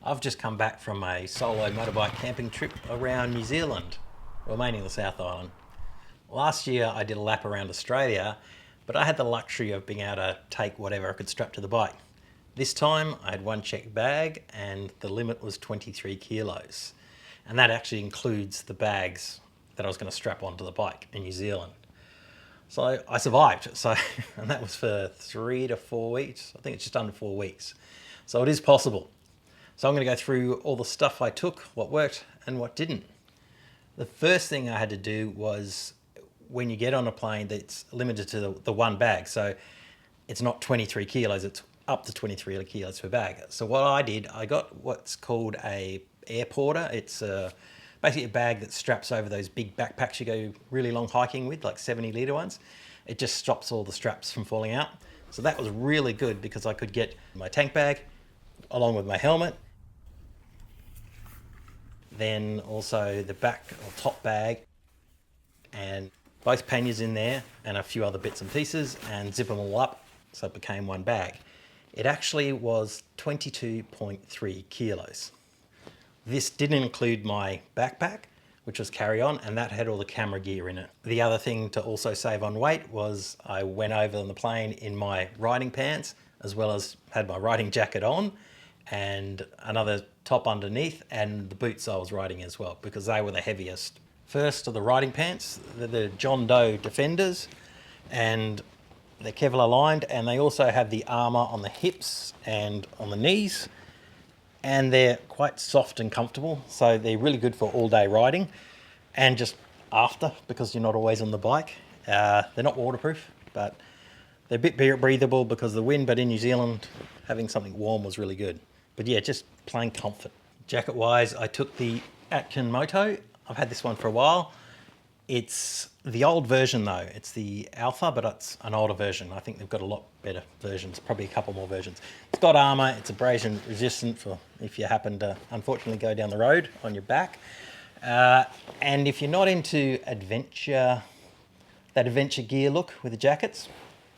I've just come back from a solo motorbike camping trip around New Zealand, well, mainly the South Island. Last year I did a lap around Australia, but I had the luxury of being able to take whatever I could strap to the bike. This time I had one checked bag and the limit was 23 kilos. And that actually includes the bags that I was going to strap onto the bike in New Zealand. So I survived. And that was for 3 to 4 weeks. I think it's just under 4 weeks. So it is possible. So I'm going to go through all the stuff I took, what worked and what didn't. The first thing I had to do was, when you get on a plane, that's limited to the one bag. So it's not 23 kilos, it's up to 23 kilos per bag. So what I did, I got what's called a air porter. It's basically a bag that straps over those big backpacks you go really long hiking with, like 70-litre ones. It just stops all the straps from falling out. So that was really good because I could get my tank bag along with my helmet, then also the back or top bag, and both panniers in there and a few other bits and pieces, and zip them all up so it became one bag. It actually was 22.3 kilos. This didn't include my backpack, which was carry-on, and that had all the camera gear in it. The other thing to also save on weight was I went over on the plane in my riding pants, as well as had my riding jacket on and another top underneath, and the boots I was riding as well, because they were the heaviest. First are the riding pants. They're the John Doe Defenders, and they're Kevlar lined, and they also have the armour on the hips and on the knees, and they're quite soft and comfortable, so they're really good for all day riding and just after, because you're not always on the bike. They're not waterproof, but they're a bit breathable because of the wind, but in New Zealand having something warm was really good. But yeah, just plain comfort. Jacket wise, I took the Atkin Moto. I've had this one for a while. It's the old version though. It's the Alpha, but it's an older version. I think they've got a lot better versions, probably a couple more versions. It's got armour, it's abrasion resistant for if you happen to unfortunately go down the road on your back. And if you're not into that adventure gear look with the jackets,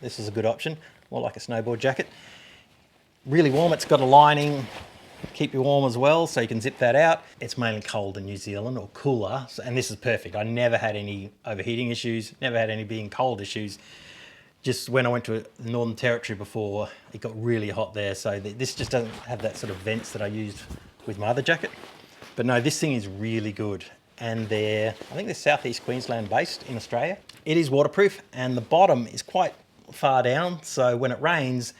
this is a good option, more like a snowboard jacket. Really warm, it's got a lining, keep you warm as well, so you can zip that out. It's mainly cold in New Zealand, or cooler, and this is perfect. I never had any overheating issues, never had any being cold issues. Just when I went to the Northern Territory before, it got really hot there, so this just doesn't have that sort of vents that I used with my other jacket. But no, this thing is really good. And I think they're Southeast Queensland based in Australia. It is waterproof, and the bottom is quite far down, so when it rains,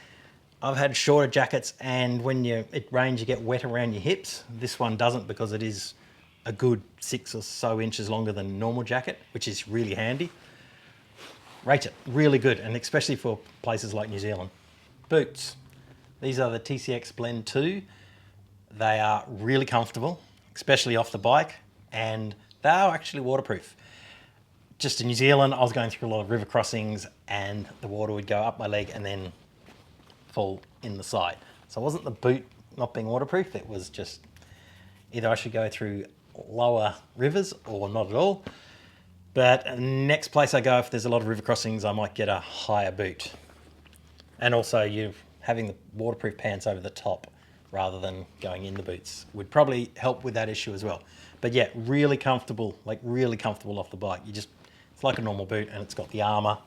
I've had shorter jackets, and when it rains you get wet around your hips. This one doesn't, because it is a good 6 or so inches longer than a normal jacket, which is really handy. Rate it, really good, and especially for places like New Zealand. Boots. These are the TCX Blend 2. They are really comfortable, especially off the bike, and they are actually waterproof. Just in New Zealand, I was going through a lot of river crossings and the water would go up my leg and then fall in the side. So it wasn't the boot not being waterproof, it was just either I should go through lower rivers or not at all. But next place I go, if there's a lot of river crossings, I might get a higher boot. And also you're having the waterproof pants over the top rather than going in the boots would probably help with that issue as well. But yeah, really comfortable, like really comfortable off the bike. It's like a normal boot, and it's got the armour.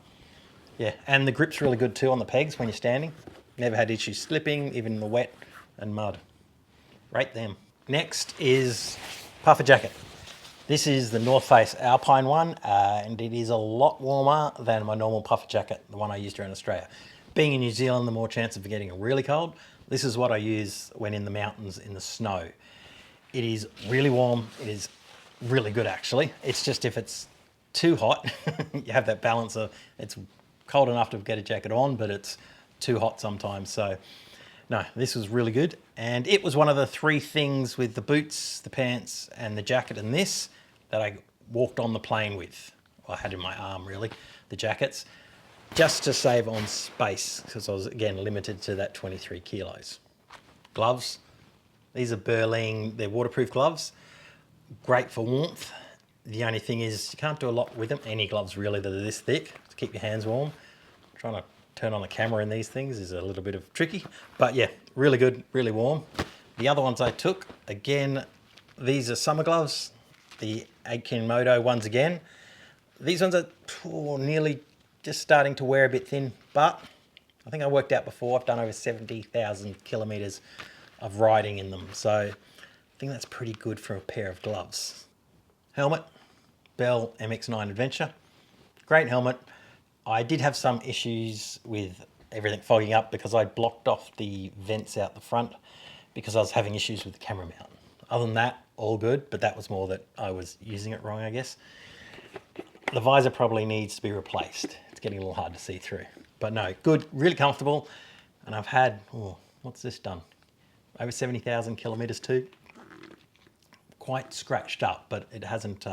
Yeah, and the grip's really good too on the pegs when you're standing. Never had issues slipping, even in the wet and mud. Rate them. Next is puffer jacket. This is the North Face Alpine one, and it is a lot warmer than my normal puffer jacket, the one I used around Australia. Being in New Zealand, the more chance of getting really cold. This is what I use when in the mountains in the snow. It is really warm. It is really good actually. It's just if it's too hot, you have that balance of it's cold enough to get a jacket on, but it's too hot sometimes. So no, this was really good, and it was one of the 3 things with the boots, the pants and the jacket and this that I walked on the plane with. Well, I had in my arm really, the jackets, just to save on space, because I was again limited to that 23 kilos. Gloves, these are Berlin, they're waterproof gloves, great for warmth. The only thing is you can't do a lot with them, any gloves really that are this thick, to keep your hands warm. Trying to turn on the camera in these things is a little bit of tricky, but yeah, really good, really warm. The other ones I took, again, these are summer gloves, the Akin Moto ones again. These ones are nearly just starting to wear a bit thin, but I think I worked out before, I've done over 70,000 kilometers of riding in them. So I think that's pretty good for a pair of gloves. Helmet, Bell MX-9 Adventure. Great helmet. I did have some issues with everything fogging up because I blocked off the vents out the front because I was having issues with the camera mount. Other than that, all good, but that was more that I was using it wrong, I guess. The visor probably needs to be replaced. It's getting a little hard to see through. But no, good, really comfortable. And I've had, what's this done? Over 70,000 kilometers too. Quite scratched up, but it hasn't,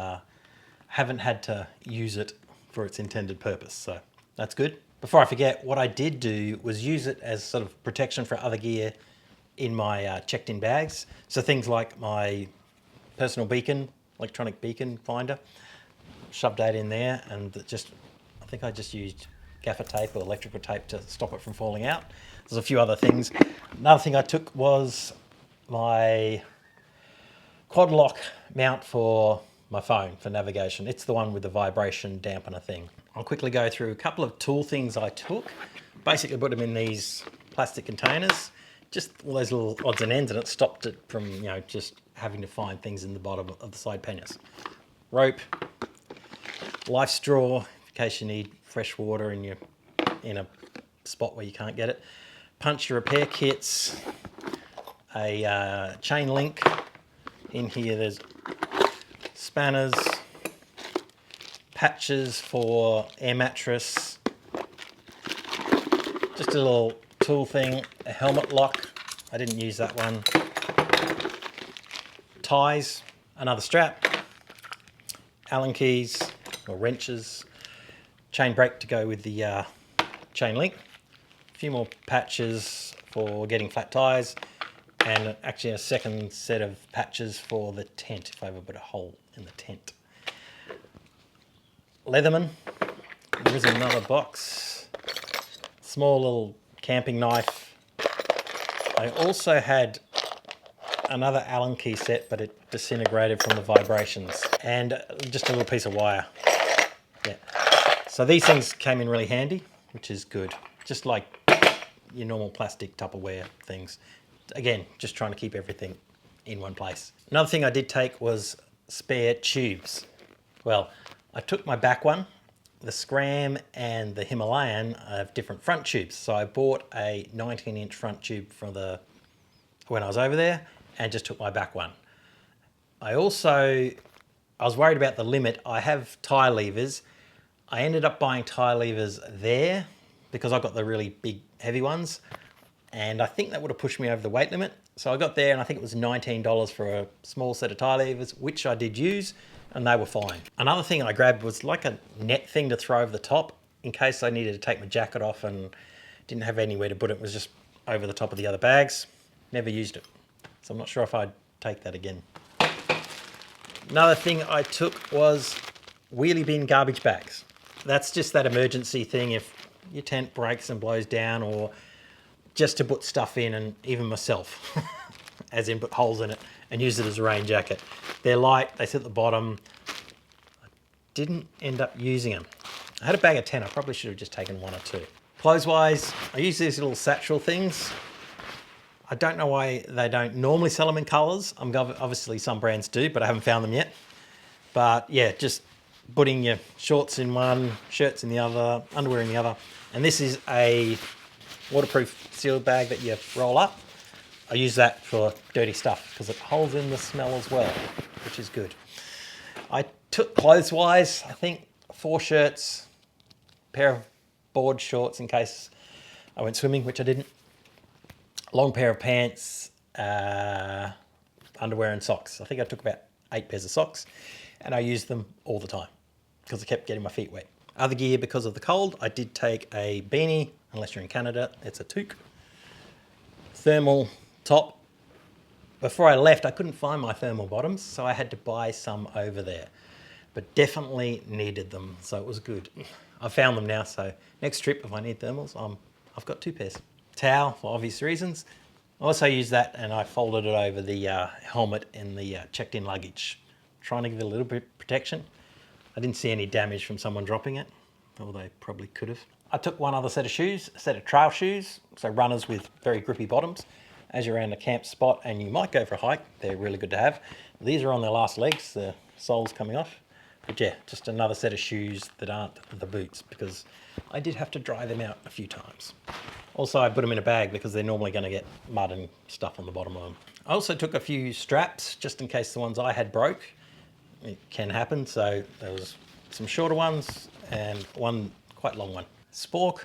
haven't had to use it for its intended purpose. So that's good. Before I forget, what I did do was use it as sort of protection for other gear in my checked in bags. So things like my personal beacon, electronic beacon finder, shoved that in there, and I think I just used gaffer tape or electrical tape to stop it from falling out. There's a few other things. Another thing I took was my quad lock mount for my phone for navigation. It's the one with the vibration dampener thing. I'll quickly go through a couple of tool things I took. Basically put them in these plastic containers, just all those little odds and ends, and it stopped it from, just having to find things in the bottom of the side panniers. Rope, life straw, in case you need fresh water and you're in a spot where you can't get it. Puncture repair kits, a chain link. In here there's spanners, patches for air mattress, just a little tool thing, a helmet lock, I didn't use that one, ties, another strap, Allen keys or wrenches, chain brake to go with the chain link, a few more patches for getting flat tires, and actually a second set of patches for the tent if I ever put a hole in the tent. Leatherman, there is another box, small little camping knife. I also had another Allen key set, but it disintegrated from the vibrations, and just a little piece of wire. Yeah. So these things came in really handy, which is good. Just like your normal plastic Tupperware things. Again, just trying to keep everything in one place. Another thing I did take was spare tubes. Well, I took my back one. The Scram and the Himalayan have different front tubes. So I bought a 19-inch front tube when I was over there and just took my back one. I was worried about the limit. I have tie levers. I ended up buying tie levers there because I got the really big, heavy ones. And I think that would have pushed me over the weight limit. So I got there and I think it was $19 for a small set of tie levers, which I did use, and they were fine. Another thing I grabbed was like a net thing to throw over the top in case I needed to take my jacket off and didn't have anywhere to put it. It was just over the top of the other bags. Never used it. So I'm not sure if I'd take that again. Another thing I took was wheelie bin garbage bags. That's just that emergency thing if your tent breaks and blows down, or just to put stuff in, and even myself, as in put holes in it and use it as a rain jacket. They're light, they sit at the bottom. I didn't end up using them. I had a bag of 10, I probably should have just taken 1 or 2. Clothes-wise, I use these little satchel things. I don't know why they don't normally sell them in colours. Obviously some brands do, but I haven't found them yet. But yeah, just putting your shorts in one, shirts in the other, underwear in the other. And this is a waterproof sealed bag that you roll up. I use that for dirty stuff because it holds in the smell as well, which is good. I took clothes-wise, I think 4 shirts, a pair of board shorts in case I went swimming, which I didn't. A long pair of pants, underwear and socks. I think I took about 8 pairs of socks, and I used them all the time because I kept getting my feet wet. Other gear, because of the cold, I did take a beanie. Unless you're in Canada, it's a toque. Thermal top. Before I left, I couldn't find my thermal bottoms, so I had to buy some over there. But definitely needed them, so it was good. I found them now, so next trip, if I need thermals, I've got 2 pairs. Towel, for obvious reasons. I also used that and I folded it over the helmet in the checked in luggage, trying to give it a little bit of protection. I didn't see any damage from someone dropping it, although they probably could have. I took one other set of shoes, a set of trail shoes, so runners with very grippy bottoms. As you're around a camp spot and you might go for a hike, they're really good to have. These are on their last legs, the sole's coming off. But yeah, just another set of shoes that aren't the boots, because I did have to dry them out a few times. Also, I put them in a bag because they're normally going to get mud and stuff on the bottom of them. I also took a few straps just in case the ones I had broke. It can happen, so there was some shorter ones and one quite long one. Spork,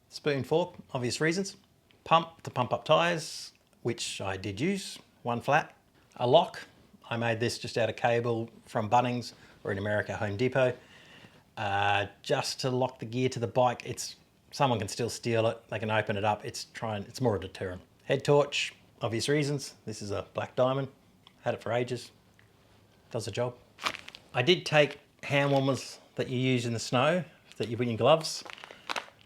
spoon, fork, obvious reasons. Pump to pump up tyres, which I did use, one flat. A lock, I made this just out of cable from Bunnings, or in America, Home Depot. Just to lock the gear to the bike. Someone can still steal it, they can open it up, it's more a deterrent. Head torch, obvious reasons. This is a black diamond, had it for ages, does the job. I did take hand warmers that you use in the snow, that you put in your gloves.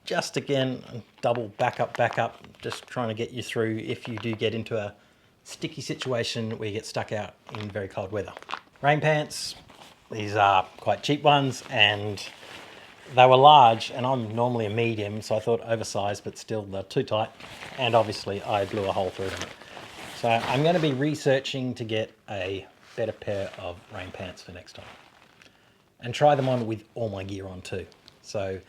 Just again, double back up, just trying to get you through if you do get into a sticky situation where you get stuck out in very cold weather. Rain pants, these are quite cheap ones and they were large and I'm normally a medium, so I thought oversized, but still they're too tight. And obviously I blew a hole through them. So I'm going to be researching to get a better pair of rain pants for next time. And try them on with all my gear on too. So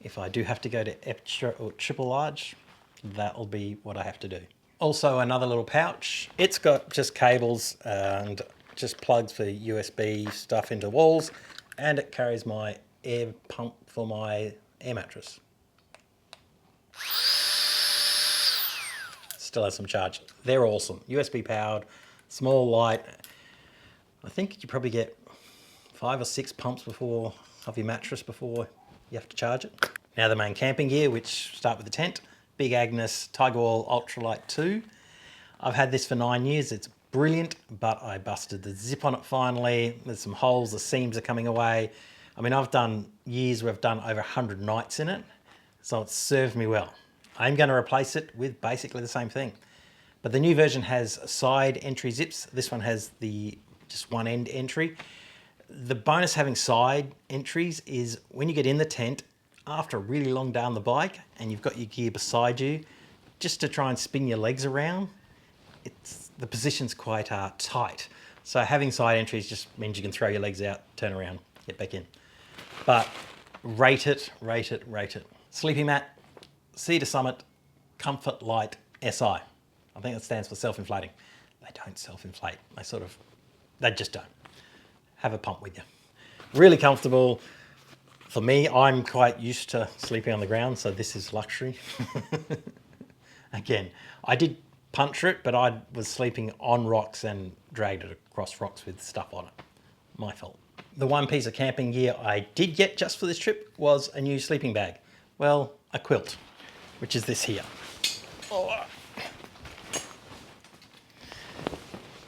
if I do have to go to extra or triple large, that'll be what I have to do. Also another little pouch. It's got just cables and just plugs for USB stuff into walls, and it carries my air pump for my air mattress. Still has some charge. They're awesome. USB powered, small, light. I think you probably get 5 or 6 pumps of your mattress before you have to charge it. Now the main camping gear, which start with the tent. Big Agnes Tiger Wall Ultralight 2. I've had this for 9 years. It's brilliant, but I busted the zip on it finally. There's some holes, the seams are coming away. I mean, I've done years where I've done over 100 nights in it, so it's served me well. I'm going to replace it with basically the same thing. But the new version has side entry zips. This one has just one end entry. The bonus having side entries is when you get in the tent, after a really long day on the bike and you've got your gear beside you, just to try and spin your legs around, the position's quite tight. So having side entries just means you can throw your legs out, turn around, get back in. But rate it. Sleeping mat, Cedar Summit Comfort Light SI. I think that stands for self-inflating. They don't self-inflate. They just don't. Have a pump with you. Really comfortable. For me, I'm quite used to sleeping on the ground, so this is luxury. Again, I did puncture it, but I was sleeping on rocks and dragged it across rocks with stuff on it. My fault. The one piece of camping gear I did get just for this trip was a new sleeping bag. Well, a quilt, which is this here. Oh.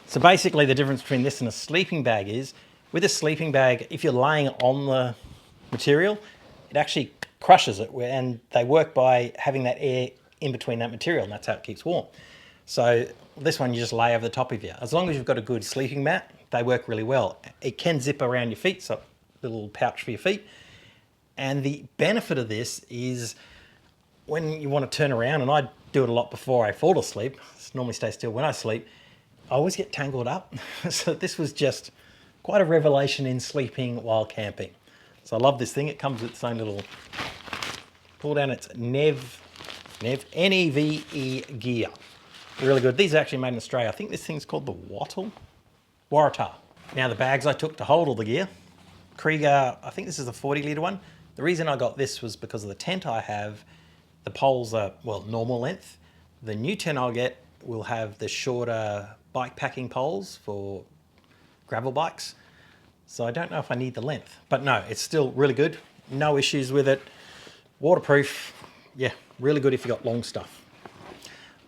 So basically the difference between this and a sleeping bag is, with a sleeping bag, if you're laying on the material, it actually crushes it, and they work by having that air in between that material, and that's how it keeps warm. So this one you just lay over the top of you. As long as you've got a good sleeping mat, they work really well. It can zip around your feet, so a little pouch for your feet. And the benefit of this is when you want to turn around, and I do it a lot before I fall asleep, normally stay still when I sleep, I always get tangled up. So this was just quite a revelation in sleeping while camping. So I love this thing. It comes with its own little pull down. It's N-E-V-E gear. Really good. These are actually made in Australia. I think this thing's called the Waratah. Now the bags I took to hold all the gear. Krieger, I think this is a 40 litre one. The reason I got this was because of the tent I have. The poles are, well, normal length. The new tent I'll get will have the shorter bike packing poles for gravel bikes. So I don't know if I need the length, but no, it's still really good. No issues with it. Waterproof. Yeah, really good if you got long stuff.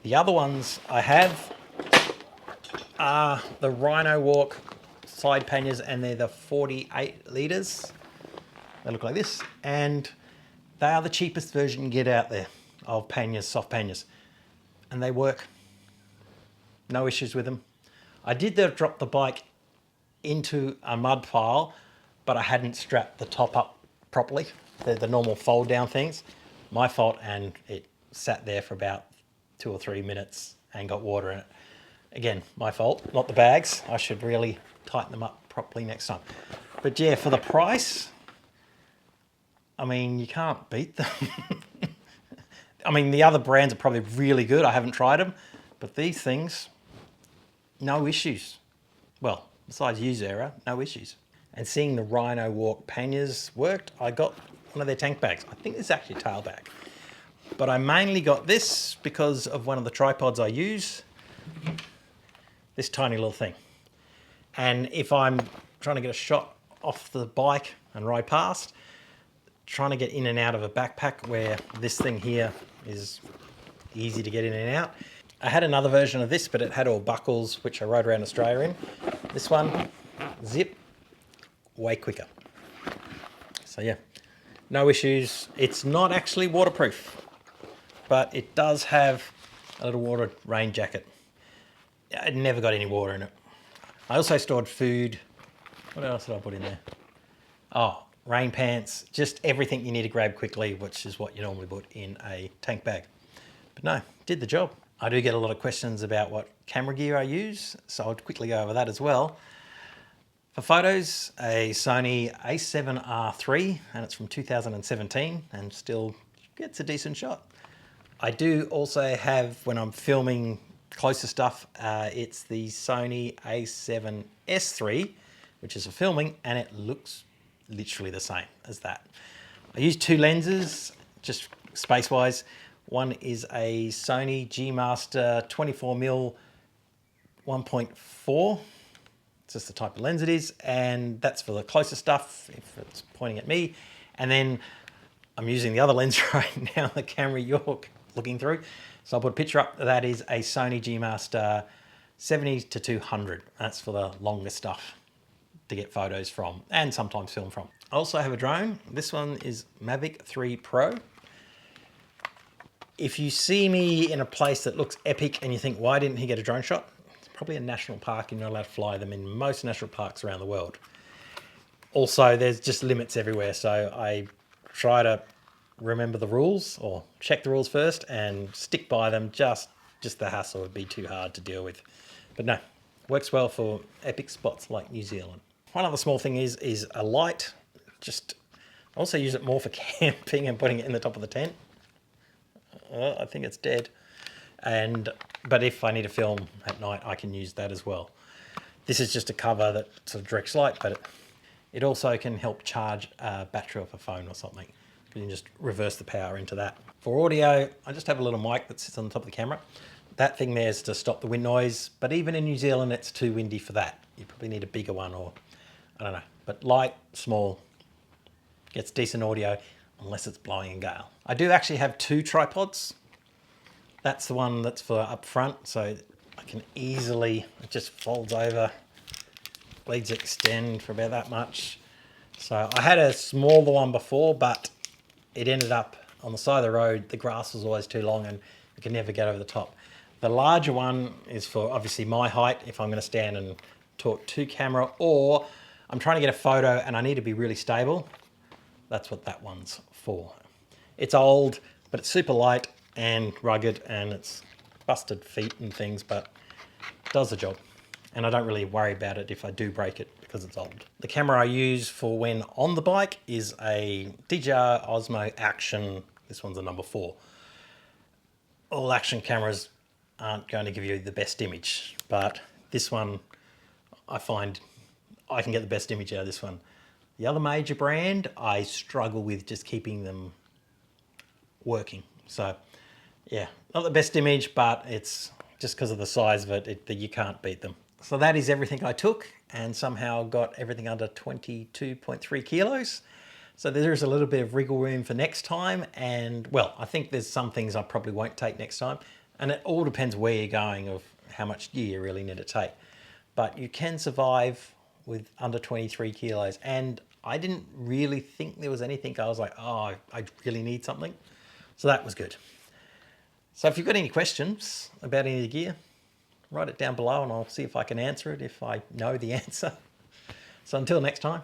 The other ones I have are the Rhino Walk side panniers, and they're the 48 litres. They look like this, and they are the cheapest version you can get out there of panniers, soft panniers, and they work no issues with them. I did drop the bike into a mud pile, but I hadn't strapped the top up properly. The normal fold down things. My fault, and it sat there for about 2 or 3 minutes and got water in it. Again, my fault, not the bags. I should really tighten them up properly next time. But yeah, for the price, I mean, you can't beat them. I mean, the other brands are probably really good. I haven't tried them, but these things, no issues. Well, besides user error, no issues. And seeing the Rhino Walk panniers worked, I got one of their tank bags. I think it's actually a tail bag. But I mainly got this because of one of the tripods I use. This tiny little thing. And if I'm trying to get a shot off the bike and ride past, trying to get in and out of a backpack where this thing here is easy to get in and out. I had another version of this, but it had all buckles, which I rode around Australia in. This one, zip, way quicker. So yeah, no issues. It's not actually waterproof, but it does have a little water rain jacket. It never got any water in it. I also stored food. What else did I put in there? Oh, rain pants, just everything you need to grab quickly, which is what you normally put in a tank bag. But no, did the job. I do get a lot of questions about what camera gear I use, so I'll quickly go over that as well. For photos, a Sony a7R III, and it's from 2017, and still gets a decent shot. I do also have, when I'm filming closer stuff, it's the Sony a7S III, which is for filming, and it looks literally the same as that. I use 2 lenses, just space-wise. One is a Sony G Master 24mm 1.4. It's just the type of lens it is, and that's for the closer stuff, if it's pointing at me. And then I'm using the other lens right now, the camera you're looking through. So I'll put a picture up. That is a Sony G Master 70-200. That's for the longer stuff to get photos from and sometimes film from. I also have a drone. This one is Mavic 3 Pro. If you see me in a place that looks epic and you think, why didn't he get a drone shot? It's probably a national park and you're not allowed to fly them in most national parks around the world. Also, there's just limits everywhere. So I try to remember the rules or check the rules first and stick by them. Just the hassle would be too hard to deal with. But no, works well for epic spots like New Zealand. One other small thing is a light. I also use it more for camping and putting it in the top of the tent. I think it's dead. But if I need to film at night, I can use that as well. This is just a cover that sort of directs light, but it also can help charge a battery off a phone or something. You can just reverse the power into that. For audio, I just have a little mic that sits on the top of the camera. That thing there is to stop the wind noise, but even in New Zealand, it's too windy for that. You probably need a bigger one, or I don't know. But light, small, gets decent audio unless it's blowing a gale. I do actually have 2 tripods. That's the one that's for up front, so I can easily, it just folds over, legs extend for about that much. So I had a smaller one before, but it ended up on the side of the road. The grass was always too long and you could never get over the top. The larger one is for obviously my height, if I'm going to stand and talk to camera, or I'm trying to get a photo and I need to be really stable. That's what that one's for. It's old, but it's super light and rugged, and it's busted feet and things, but it does the job. And I don't really worry about it if I do break it because it's old. The camera I use for when on the bike is a DJI Osmo Action. This one's a number 4. All action cameras aren't going to give you the best image, but this one, I find I can get the best image out of this one. The other major brand, I struggle with just keeping them working. So yeah, not the best image, but it's just because of the size of it, that you can't beat them. So that is everything I took, and somehow got everything under 22.3 kilos. So there is a little bit of wriggle room for next time. And well, I think there's some things I probably won't take next time. And it all depends where you're going, of how much gear you really need to take. But you can survive with under 23 kilos. And I didn't really think there was anything I was like, oh, I really need something. So that was good. So if you've got any questions about any of the gear, write it down below and I'll see if I can answer it if I know the answer. So until next time,